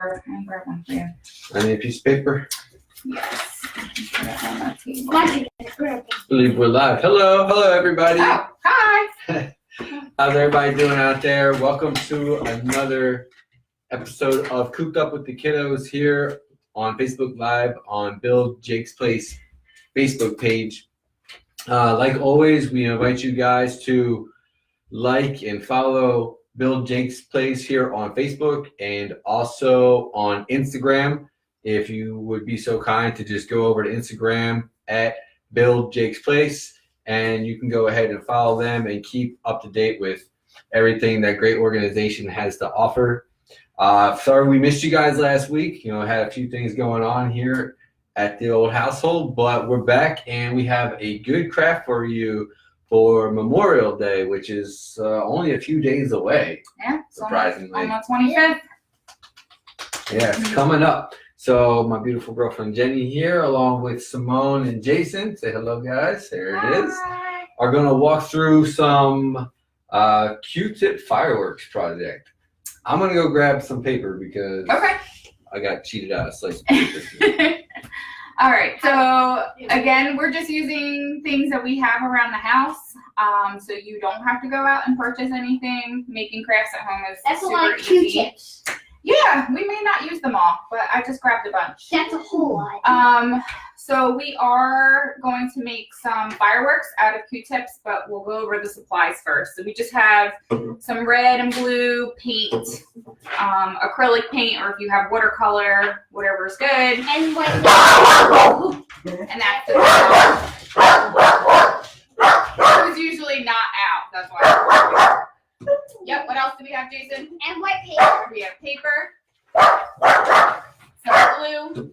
card. I'll grab one for you. I need a piece of paper. Yes. Put it on that table. I believe we're live. Hello everybody. Oh, hi. How's everybody doing out there? Welcome to another episode of Cooped Up with the Kiddos here on Facebook Live on Build Jake's Place Facebook page. Like always, we invite you guys to like and follow Build Jake's Place here on Facebook and also on Instagram. If you would be so kind to just go over to Instagram at Build Jake's Place, and you can go ahead and follow them and keep up to date with everything that great organization has to offer. Sorry we missed you guys last week. You know, had a few things going on here at the old household, but we're back and we have a good craft for you for Memorial Day, which is only a few days away. Yeah, surprisingly. On the 25th. Yeah, it's coming up. So my beautiful girlfriend Jenny here, along with Simone and Jason, say hello guys, there it is, are going to walk through some Q-tip fireworks project. I'm going to go grab some paper because I got cheated out of slice of paper. All right, so again, we're just using things that we have around the house, so you don't have to go out and purchase anything. Making crafts at home is super easy. Q-tips. Yeah, we may not use them all, but I just grabbed a bunch. That's a whole lot. So we are going to make some fireworks out of Q-tips, but we'll go over the supplies first. So we just have some red and blue paint, acrylic paint, or if you have watercolor, whatever is good. And white. And that's it. It was usually not out. That's why. Yep. What else do we have, Jason? And white paper. We have paper. Some glue.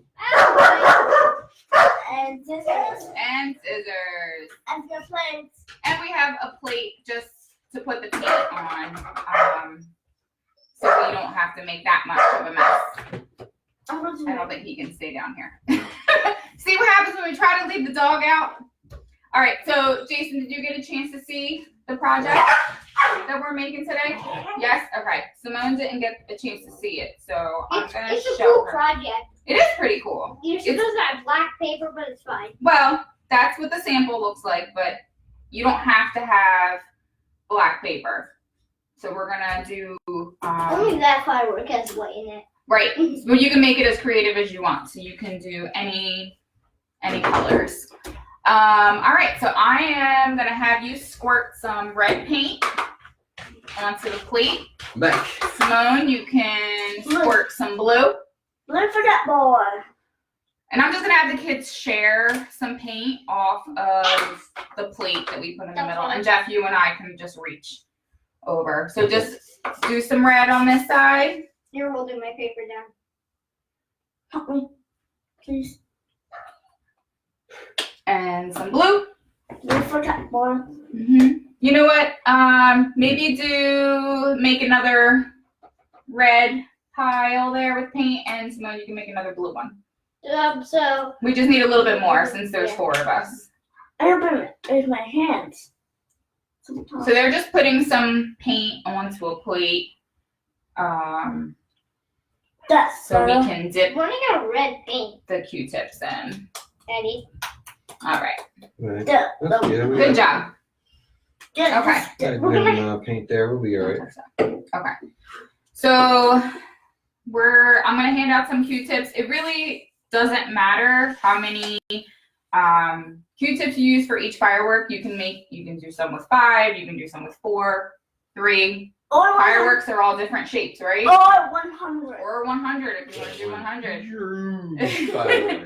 And scissors. And scissors. And the plates. And we have a plate just to put the paint on, so we don't have to make that much of a mess. I don't think he can stay down here. See what happens when we try to leave the dog out? All right, so Jason, did you get a chance to see the project that we're making today? Yes? Okay. Simone didn't get a chance to see it, so I'm going to show It's a cool her. project. It is pretty cool. You're supposed to have black paper, but it's fine. Well, that's what the sample looks like, but you don't have to have black paper. So we're going to do... Only that firework has white in it. Right. Well, you can make it as creative as you want, so you can do any colors. All right, so I am going to have you squirt some red paint onto the plate. Back. Simone, you can squirt some blue. Look for that boy. And I'm just going to have the kids share some paint off of the plate that we put in the middle. And Jeff, you and I can just reach over. So just do some red on this side. You're holding my paper down. Help me, please. And some blue. Look for that boy. You know what? Maybe make another red pile there with paint, and Simone, you can make another blue one. So We just need a little bit more since there's 4 of us. I open it with my hands. So they're just putting some paint onto a plate, so we can dip running out of red paint. the Q-tips in. Eddie. All right. Right. Good job. Okay. We're We're gonna gonna paint there. We'll be all right. Okay. So I'm gonna hand out some Q-tips. It really doesn't matter how many Q-tips you use for each firework. You can do some with 5, you can do some with 4, 3. Fireworks are all different shapes, right? Or 100. Or 100 if you want to do 100.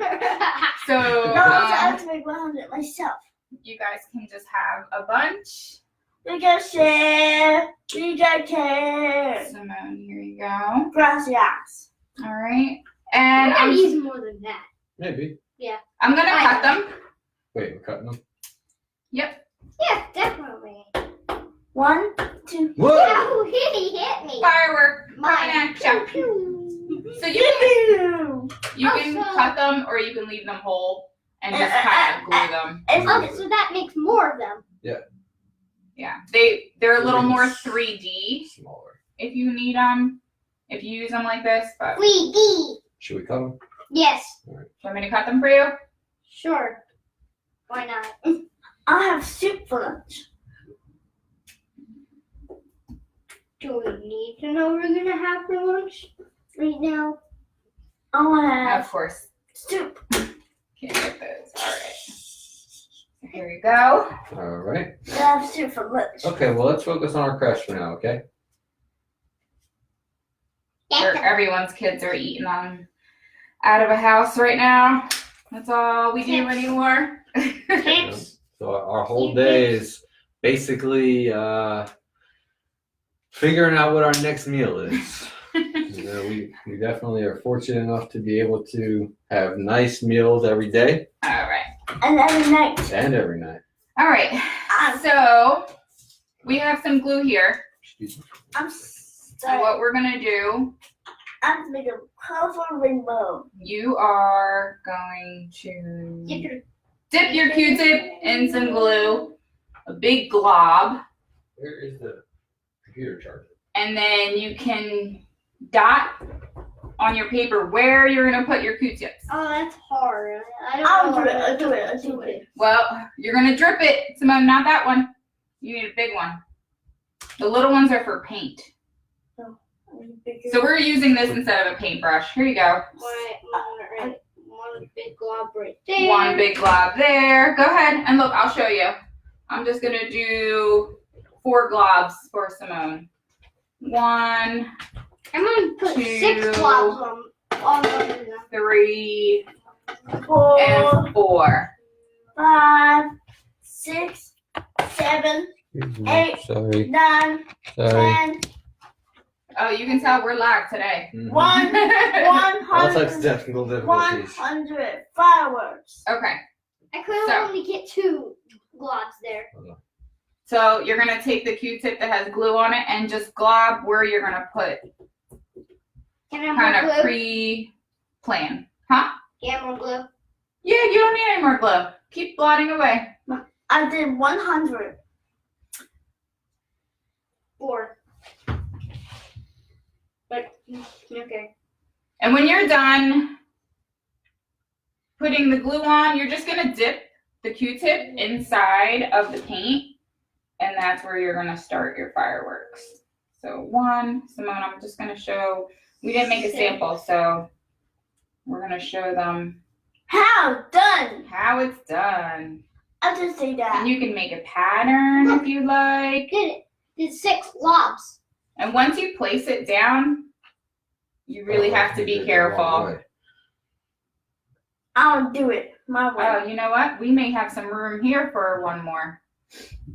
So No, I have to make 100 myself. you guys can just have a bunch. We can share. We can care. Simone, here you go. Gracias. All right. And I'm using more than that. Maybe. I'm gonna cut them. Wait, we're cutting them? Yep. Yeah, definitely. 1, 2. Whoa! Oh, he hit me. Firework. Mine. Coming at you. So you can cut them or you can leave them whole and just kind of glue them. Okay, so that makes more of them. Yeah. They're a little more 3D Smaller. if you need them. if you use them like this, but do Squeaky. Should we cut them? Yes. you want me to cut them for you? Sure. Why not? I'll have soup for lunch. Do we need to know what we're gonna have for lunch right now? I'll have Of course. soup. Can't get those. All right. So here you go. All right. I'll have soup for lunch. Okay, well, let's focus on our crush for now, okay? Everyone's kids are eating them out of a house right now. That's all we do anymore. Chips. So our whole day is basically figuring out what our next meal is. We definitely are fortunate enough to be able to have nice meals every day All right. And every night. and every night. All right. So we have some glue here. Excuse me. I'm And sorry. what we're going to do, I'm making a colorful rainbow. you are going to Dip dip your Q-tip in some glue, a big glob, Where is the computer charger? and then you can dot on your paper where you're going to put your Q-tips. Oh, that's hard. I'll do it. Well, you're going to drip it, Simone, not that one. You need a big one. The little ones are for paint. So we're using this instead of a paintbrush. Here you go. One big glob right there. One big glob there. Go ahead and look, I'll show you. I'm just going to do 4 globs for Simone. 1, I'm gonna put 6 Two. globs on them. 3, 4, and 4. 5, 6, 7, 8, Sorry. 9, 10, Oh, you can tell we're live today. Mhm. 100, All types of technical difficulties. 100 fireworks. Okay, I could So- only get 2 globs there. so you're going to take the Q-tip that has glue on it and just glob where you're going to put Can I have kind more of glue? pre-plan. Huh? Yeah, more glue. Yeah, you don't need any more glue. Keep blotting away. I did 100. 4. But, okay. And when you're done putting the glue on, you're just going to dip the Q-tip inside of the paint, and that's where you're going to start your fireworks. So 1, Simone, I'm just going to show, we didn't make a sample, so we're going to show them How? Done. how it's done. I'll just say that. And you can make a pattern if you like. Did it. Did 6 globs. And once you place it down, you really have to be careful. I'll do it my way. Oh, you know what? We may have some room here for one more.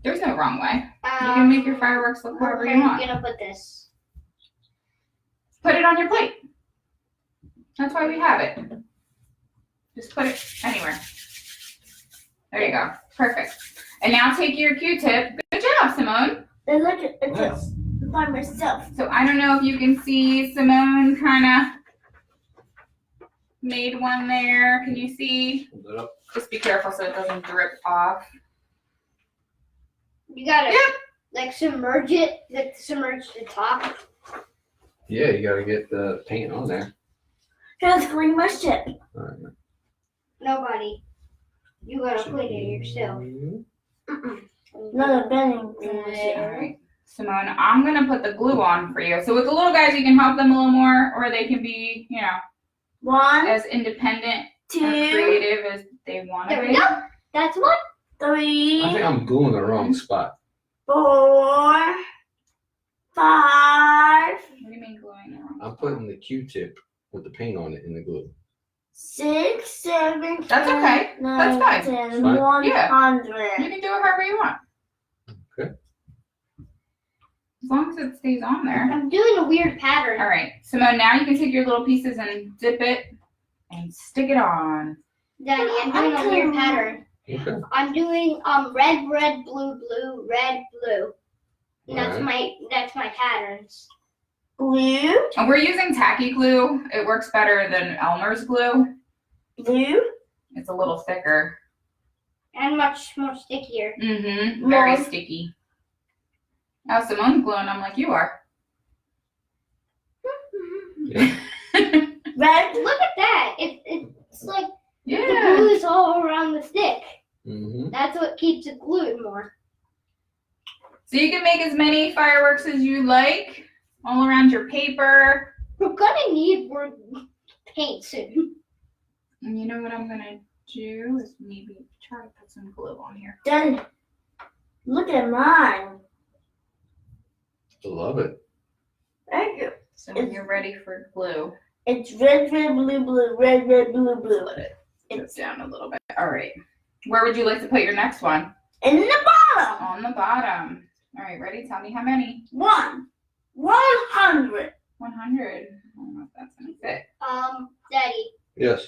There's no wrong way. You can make your fireworks look however you Where am I want. gonna put this? Put it on your plate. That's why we have it. Just put it anywhere. There you go. Perfect. And now take your Q-tip. Good job, Simone. I look at it Nice. by myself. So I don't know if you can see Simone kind of made one there. Can you see? Hold it up. Just be careful so it doesn't drip off. You gotta Yep. like submerge it, like submerge the top. Yeah, you gotta get the paint on there. Just clean my ship. All right. Nobody. You gotta clean it yourself. Mhm. Another bending All right. Simone, I'm going to put the glue on for you. So with the little guys, you can help them a little more, or they can be, you know, 1, as independent 2, and creative as they want to there be. we go. That's 1, I 3, think I'm gluing the wrong spot. 4, 5, What do you mean gluing it wrong? I'm putting the Q-tip with the paint on it in the glue. 6, 7, That's okay. 9, That's fine. 10, It's fine. 100. You can do it however you want. Okay. As long as it stays on there. I'm doing a weird pattern. All right. Simone, now you can take your little pieces and dip it and stick it on. Daddy, I'm doing a weird pattern. Okay. I'm doing red, red, blue, blue, red, blue. And that's my patterns. Blue, And we're using tacky glue. It works better than Elmer's glue. blue, It's a little thicker. and much more stickier. Mm-hmm. Very More. sticky. Now Simone's gluing them like you are. Yeah. Red. Look at that. It's like the Yeah. glue is all around the stick. Mm-hmm. That's what keeps it glued more. So you can make as many fireworks as you like, all around your paper. We're gonna need more paint soon. And you know what I'm gonna do is maybe try to put some glue on here. Done. Look at mine. I love it. Thank you. So when you're ready for glue, It's red, red, blue, blue, red, red, blue, blue. let it go down a little bit. All right. Where would you like to put your next one? In the bottom. On the bottom. All right, ready? Tell me how many. 100. 100. I don't know if that's gonna fit. Daddy, Yes.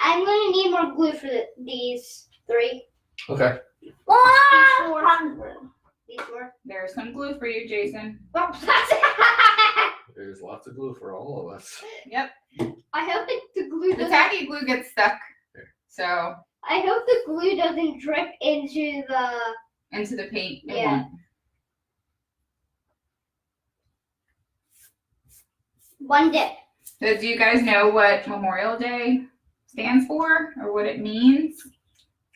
I'm gonna need more glue for these 3. Okay. 100. These 4. There's some glue for you, Jason. There's lots of glue for all of us. Yep. I hope the glue The doesn't. tacky glue gets stuck. So I hope the glue doesn't drip into the. into the paint, it Yeah. won't. One dip. So do you guys know what Memorial Day stands for or what it means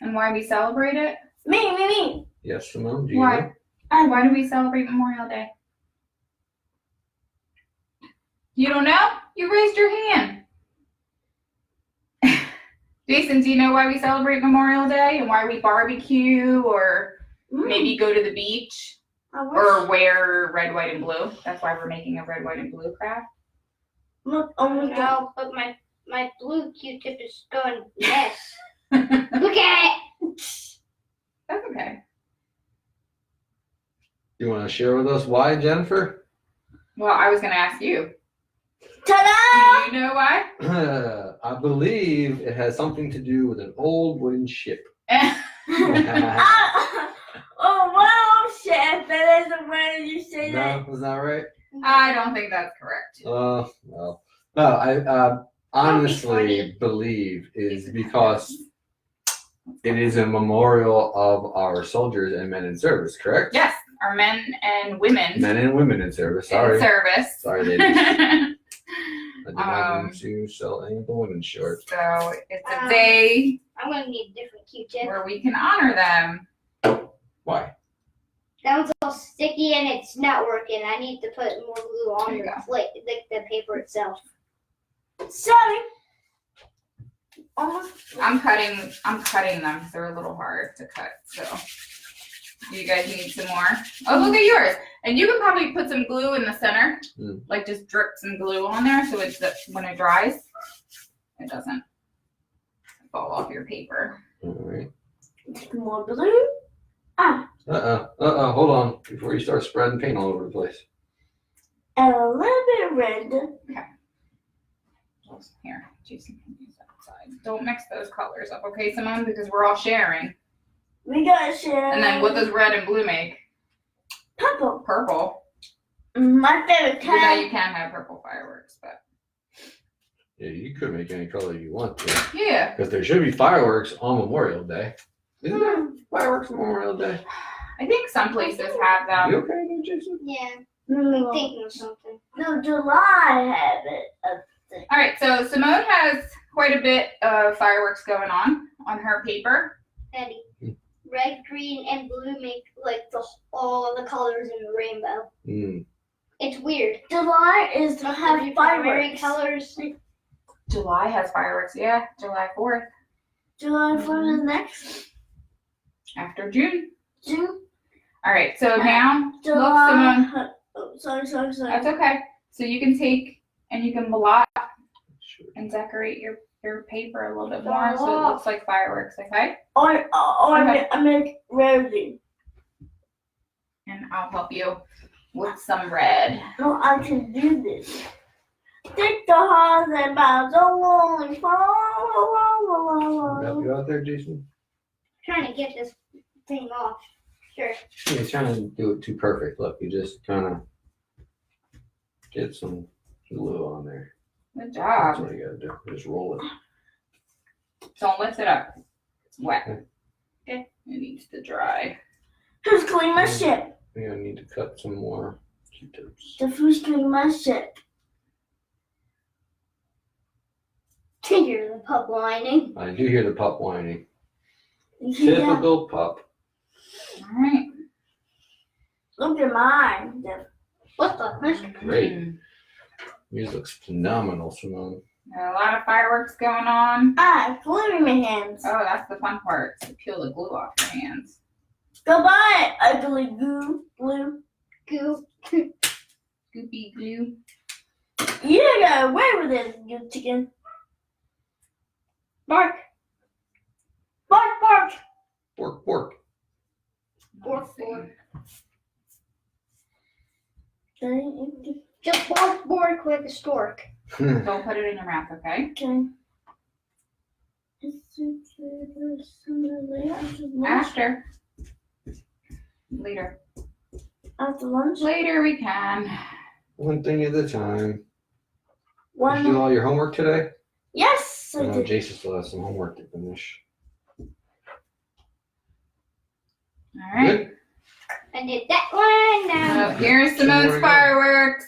and why we celebrate it? Me. Yes, Simone. Do you Why? know? Why do we celebrate Memorial Day? You don't know? You raised your hand. Jason, do you know why we celebrate Memorial Day and why we barbecue or maybe go to the beach or wear red, white, and blue? That's why we're making a red, white, and blue craft. Look, oh no, but my blue Q-tip is going yes. Look at it. That's okay. You want to share with us why, Jennifer? Well, I was going to ask you. Ta-da! Do you know why? I believe it has something to do with an old wooden ship. Oh wow, Chef, that isn't where you say No, was that right? I don't think that's correct. Well. No, I honestly believe is because it is a memorial of our soldiers and men in service, correct? Yes, our men and women Men and women in service. Sorry. in service. Sorry, ladies. I did not mean to sell any of the women's shorts. So it's a day I'm gonna need a different Q-tip. where we can honor them. Why? That one's all sticky and it's not working. I need to put more glue on There you the go. plate, the paper itself. Sorry. Almost. I'm cutting them because they're a little hard to cut. So do you guys need some more? Oh, look at yours. And you can probably put some glue in the center, like just drip some glue on there so it's when it dries, it doesn't fall off your paper. All right. More blue. Hold on before you start spreading paint all over the place. And a little bit of red. Here, Jason can use that side. Don't mix those colors up, okay, Simone? Because we're all sharing. We gotta share. And then what does red and blue make? Purple. Purple. My favorite Even though color. you can have purple fireworks, but Yeah, you could make any color you want to. yeah. Because there should be fireworks on Memorial Day. Isn't there fireworks on Memorial Day? I think some places have them. You okay there, Jason? Yeah. I'm thinking of something. No, July have it. All right, so Simone has quite a bit of fireworks going on her paper. Eddie. Red, green, and blue make like all the colors in the rainbow. It's weird. July is to have fireworks. Colors. July has fireworks, yeah. July 4th. July 4th is next. After June. June. All right, so now, look, July. Simone. Oh, sorry. That's okay. So you can take and you can blot and decorate your paper a little bit more so it looks like fireworks, okay? Or Okay. I make rosy. And I'll help you with some red. No, I can do this. Stick the hearts and bounce along. Help you out there, Jason? Trying to get this thing off. Sure. You're trying to do it too perfect. Look, you just kind of get some glue on there. Good That's job. what you gotta do. Just roll it. Don't lift it up. It's wet. Okay. Okay. It needs to dry. Who's cleaning my ship? We're gonna need to cut some more Q-tips. The who's cleaning my ship? To hear the pup whining. I do hear the pup whining. Yeah. Typical pup. All right. Look at mine. What the? That's great. Yours looks phenomenal, Simone. Got a lot of fireworks going on. Ah, glue in my hands. Oh, that's the fun part. To peel the glue off your hands. Goodbye, ugly glue. Goo. Goopy glue. You got away with it, you chicken. Bark. Bark, bark. Bork, bork. Bork, Let's see. bork. Just bork like a stork. Don't put it in your mouth, okay? Okay. After. Later. After lunch? Later we can. One thing at a time. Did you do One. all your homework today? Yes, I No, did. Jason still has some homework to finish. All right. Good? I did that one now. So here's Some more Simone's to go. fireworks.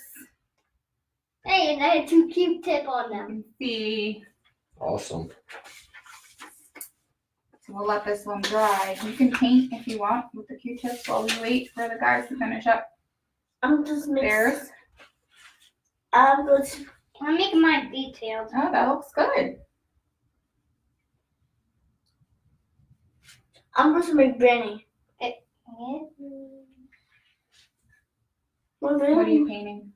Hey, and I had 2 Q-tip on them. You can see. Awesome. So we'll let this one dry. You can paint if you want with the Q-tips while we wait for the guys to finish up I'm just mixing. theirs. I'm going to. I'm making mine detailed. Oh, that looks good. I'm going to make Benny. What are you painting?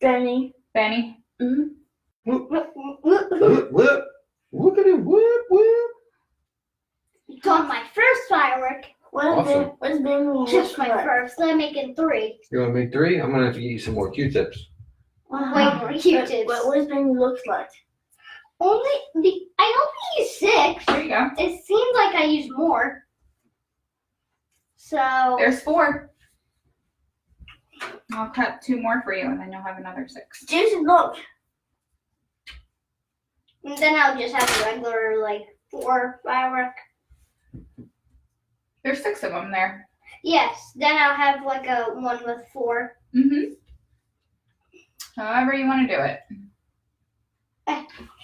Benny. Benny? Mm-hmm. Whoop, whoop. Look at it. Whoop, whoop. Got my first firework. Awesome. What's Benny? Just my first. I'm making 3. You want to make 3? I'm going to have to get you some more Q-tips. Wait for Q-tips. What does Benny look like? Only I don't use 6. There you go. It seems like I use more. So There's 4. I'll cut 2 more for you and then you'll have another 6. Jason, look. and then I'll just have a regular 4 firework. There's 6 of them there. Yes. Then I'll have a one with 4. Mm-hmm. However you want to do it.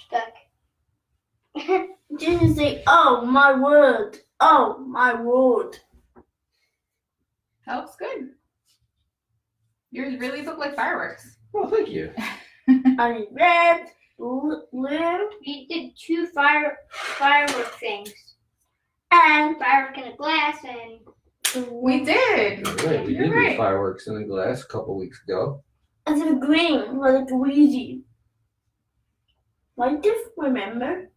Stuck. Jason say, "Oh my word! Oh my word!" That looks good. Yours really look like fireworks. Oh, thank you. I need red, blue, You did 2 firework things. and Firework in a glass and We did. Right, we You're did right. do fireworks in the glass a couple weeks ago. and the green, like Weezy. Like this, remember?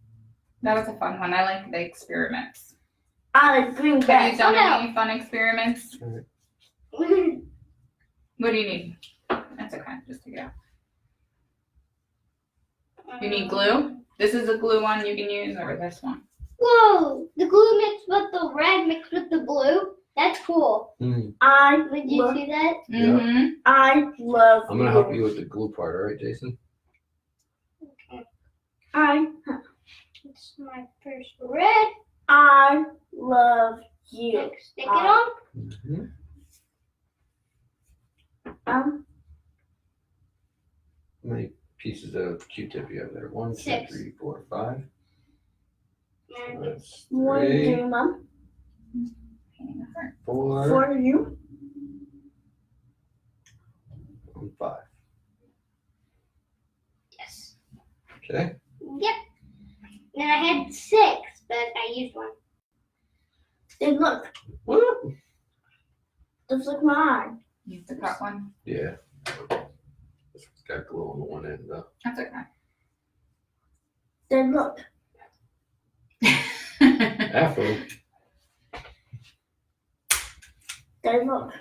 That was a fun one. I like the experiments. I like green Have back. you done Oh, no. any fun experiments? What do you need? That's okay. Just take it out. You need glue? This is a glue one you can use, or this one. Whoa! The glue mixed with the red mixed with the blue. That's cool. Mm. Did you see that? Yeah. Mm-hmm. I love I'm going to help you with the glue part, all right, Jason? It's my first red. I love you. Stick it on. Mm-hmm. Um, How many pieces of Q-tip you have there? 1, 2, 6. 3, 4, 5. And That's what do 3, you, Mom? 4, For you? and 5. yes. Okay. Yep. And I had 6, but I used 1. Then look, Whoop. just like mine. Use the cut one. Yeah. It's got glue on the one end, though. That's okay. Then look. Afro. Then look.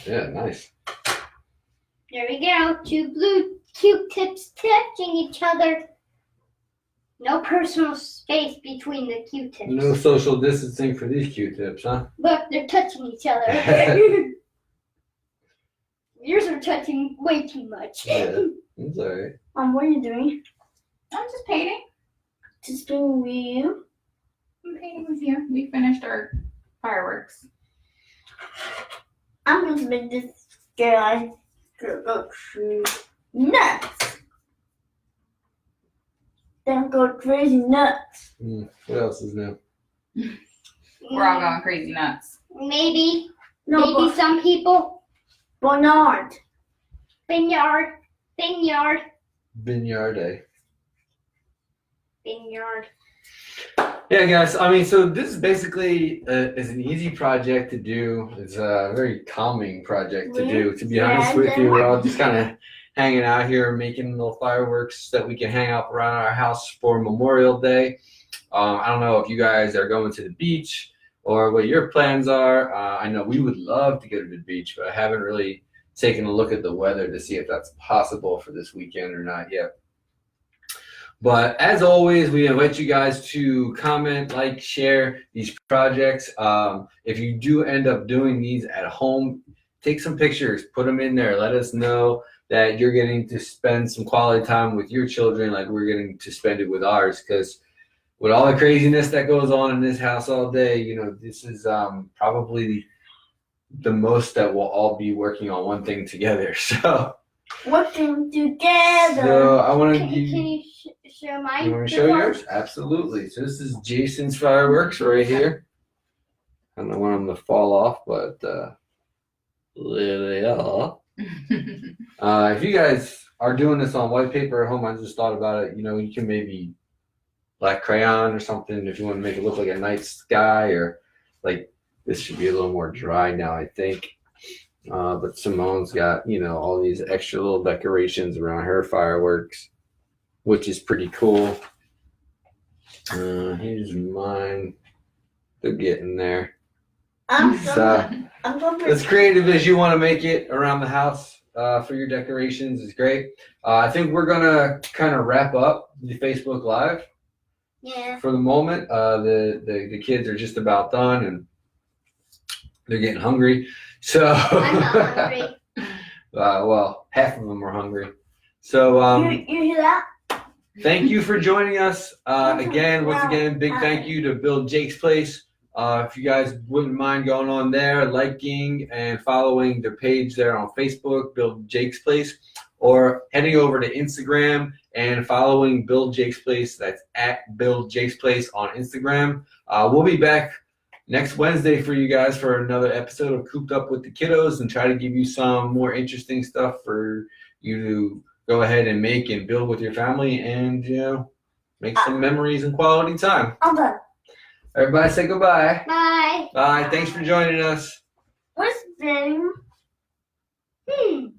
Yeah, nice. There we go. 2 blue Q-tips touching each other. No personal space between the Q-tips. No social distancing for these Q-tips, huh? Look, they're touching each other. Yours are touching way too much. Yeah. It's all right. What are you doing? I'm just painting. Just being with you. I'm painting with you. We finished our fireworks. I'm going to make this guy go nuts. then go crazy nuts. What else is new? We're all going crazy nuts. Maybe No, some people. Bernard. Vineyard. Vineyard Day. Vineyard. Yeah, guys. I mean, so this is basically is an easy project to do. It's a very calming project to do. To be honest with you, we're all just kind of hanging out here, making little fireworks that we can hang up around our house for Memorial Day. I don't know if you guys are going to the beach or what your plans are. I know we would love to go to the beach, but I haven't really taken a look at the weather to see if that's possible for this weekend or not yet. But as always, we invite you guys to comment, like, share these projects. If you do end up doing these at home, take some pictures, put them in there. Let us know that you're getting to spend some quality time with your children like we're getting to spend it with ours. Because with all the craziness that goes on in this house all day, you know, this is probably the most that we'll all be working on one thing together. So Working together. So I want to Can give you show mine? You want to show yours? Absolutely. So this is Jason's fireworks right here. I don't want them to fall off, but there they are. If you guys are doing this on white paper at home, I just thought about it. You know, you can maybe black crayon or something if you want to make it look like a night sky, or like this should be a little more dry now, I think. But Simone's got, you know, all these extra little decorations around her fireworks, which is pretty cool. Here's mine. They're getting there. I'm So, as creative as you want to make it around the house for your decorations is great. I think we're gonna kind of wrap up the Facebook Live. Yeah. For the moment. The kids are just about done and they're getting hungry. So I'm not hungry. well, half of them are hungry. So you hear that? thank you for joining us. Once again, big thank you to Build Jake's Place. If you guys wouldn't mind going on there, liking and following their page there on Facebook, Build Jake's Place, or heading over to Instagram and following Build Jake's Place. That's at Build Jake's Place on Instagram. We'll be back next Wednesday for you guys for another episode of Cooped Up with the Kiddos and try to give you some more interesting stuff for you to go ahead and make and build with your family and, you know, make some memories and quality time. I'm done. Everybody say goodbye. Bye. Bye. Thanks for joining us. What's the name?